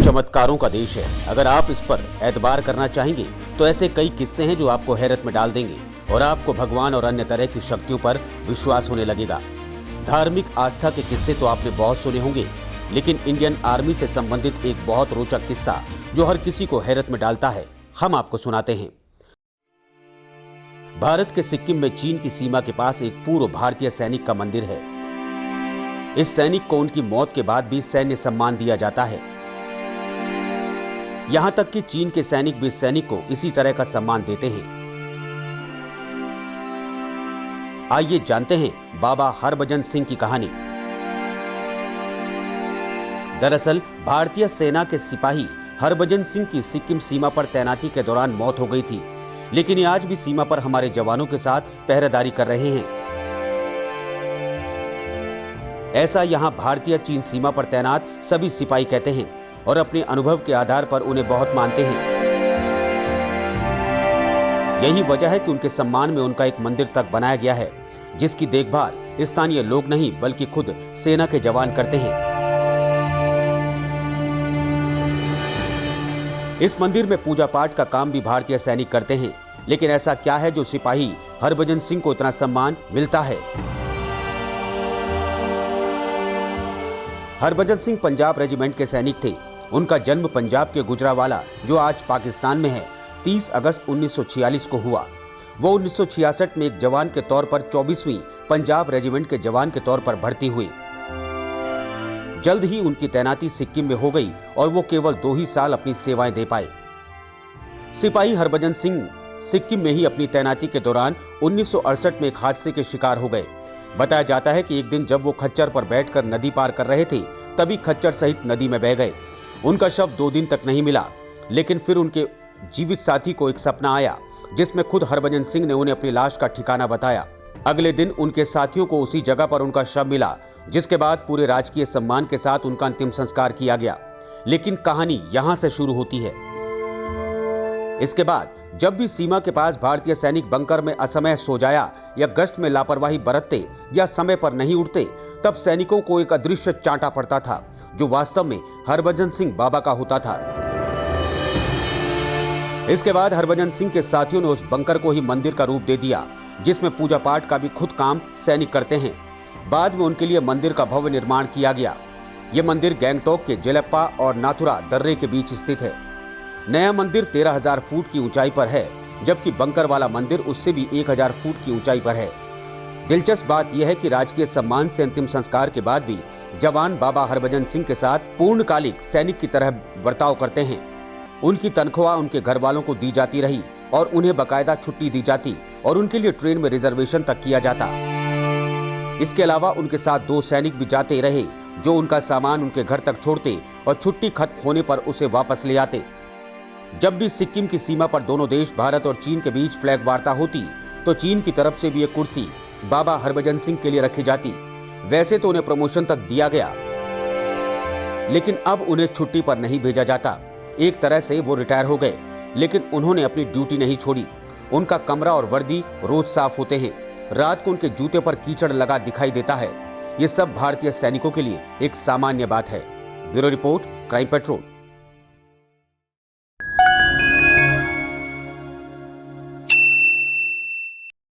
चमत्कारों का देश है। अगर आप इस पर एतबार करना चाहेंगे तो ऐसे कई किस्से हैं जो आपको हैरत में डाल देंगे और आपको भगवान और अन्य तरह की शक्तियों पर विश्वास होने लगेगा। धार्मिक आस्था के किस्से तो आपने बहुत सुने होंगे, लेकिन इंडियन आर्मी से संबंधित एक बहुत रोचक किस्सा जो हर किसी को हैरत में डालता है, हम आपको सुनाते हैं। भारत के सिक्किम में चीन की सीमा के पास एक पूर्व भारतीय सैनिक का मंदिर है। इस सैनिक को उनकी मौत के बाद भी सैन्य सम्मान दिया जाता है। यहां तक कि चीन के सैनिक भी इस सैनिक को इसी तरह का सम्मान देते हैं। आइए जानते हैं बाबा हरभजन सिंह की कहानी। दरअसल भारतीय सेना के सिपाही हरभजन सिंह की सिक्किम सीमा पर तैनाती के दौरान मौत हो गई थी, लेकिन ये आज भी सीमा पर हमारे जवानों के साथ पहरेदारी कर रहे हैं। ऐसा यहां भारतीय चीन सीमा पर तैनात सभी सिपाही कहते हैं और अपने अनुभव के आधार पर उन्हें बहुत मानते हैं। यही वजह है कि उनके सम्मान में उनका एक मंदिर तक बनाया गया है, जिसकी देखभाल स्थानीय लोग नहीं बल्कि खुद सेना के जवान करते हैं। इस मंदिर में पूजा पाठ का काम भी भारतीय सैनिक करते हैं, लेकिन ऐसा क्या है जो सिपाही हरभजन सिंह को इतना सम्मान मिलता है? हरभजन सिंह पंजाब रेजिमेंट के सैनिक थे। उनका जन्म पंजाब के गुजरावाला, जो आज पाकिस्तान में है, 30 अगस्त 1946 को हुआ। वो 1966 में एक जवान के तौर पर 24वीं पंजाब रेजिमेंट के जवान के तौर पर भर्ती हुए। जल्द ही उनकी तैनाती सिक्किम में हो गई और वो केवल 2 ही साल अपनी सेवाएं दे पाए। सिपाही हरभजन सिंह सिक्किम में ही अपनी तैनाती के दौरान 1968 में एक हादसे के शिकार हो गए। बताया जाता है कि एक दिन जब वो खच्चर पर बैठकर नदी पार कर रहे थे, तभी खच्चर सहित नदी में बह गए। उनका शव 2 दिन तक नहीं मिला, लेकिन फिर उनके जीवित साथी को एक सपना आया, जिसमें खुद हरभजन सिंह ने उन्हें अपनी लाश का ठिकाना बताया। अगले दिन उनके साथियों को उसी जगह पर उनका शव मिला, जिसके बाद पूरे राजकीय सम्मान के साथ उनका अंतिम संस्कार किया गया। लेकिन कहानी यहां से शुरू होती है। इसके बाद जब भी सीमा के पास भारतीय सैनिक बंकर में असमय सो जाया या गश्त में लापरवाही बरतते या समय पर नहीं उठते, तब सैनिकों को एक अदृश्य चांटा पड़ता था, जो वास्तव में हरभजन सिंह बाबा का होता था। इसके बाद हरभजन सिंह के साथियों ने उस बंकर को ही मंदिर का रूप दे दिया, जिसमें पूजा पाठ का भी खुद काम सैनिक करते हैं। बाद में उनके लिए मंदिर का भव्य निर्माण किया गया। यह मंदिर गैंगटॉक के जेलप्पा और नाथुरा दर्रे के बीच स्थित है। नया मंदिर 13,000 फुट की ऊंचाई पर है, जबकि बंकर वाला मंदिर उससे भी 1,000 फुट की ऊंचाई पर है। दिलचस्प बात यह है कि राजकीय सम्मान से अंतिम संस्कार के बाद भी जवान बाबा हरभजन सिंह के साथ पूर्णकालिक सैनिक की तरह बर्ताव करते हैं। उनकी तनख्वाह उनके घर वालों को दी जाती रही और उन्हें बाकायदा छुट्टी दी जाती और उनके लिए ट्रेन में रिजर्वेशन तक किया जाता। इसके अलावा उनके साथ 2 सैनिक भी जाते रहे, जो उनका सामान उनके घर तक छोड़ते और छुट्टी खत्म होने पर उसे वापस ले आते। जब भी सिक्किम की सीमा पर दोनों देश भारत और चीन के बीच फ्लैग वार्ता होती, तो चीन की तरफ से भी एक कुर्सी बाबा हरभजन सिंह के लिए रखी जाती। वैसे तो उन्हें प्रमोशन तक दिया गया, लेकिन अब उन्हें छुट्टी पर नहीं भेजा जाता। एक तरह से वो रिटायर हो गए, लेकिन उन्होंने अपनी ड्यूटी नहीं छोड़ी। उनका कमरा और वर्दी रोज साफ होते हैं। रात को उनके जूते पर कीचड़ लगा दिखाई देता है। ये सब भारतीय सैनिकों के लिए एक सामान्य बात है। Bureau report, crime petrol.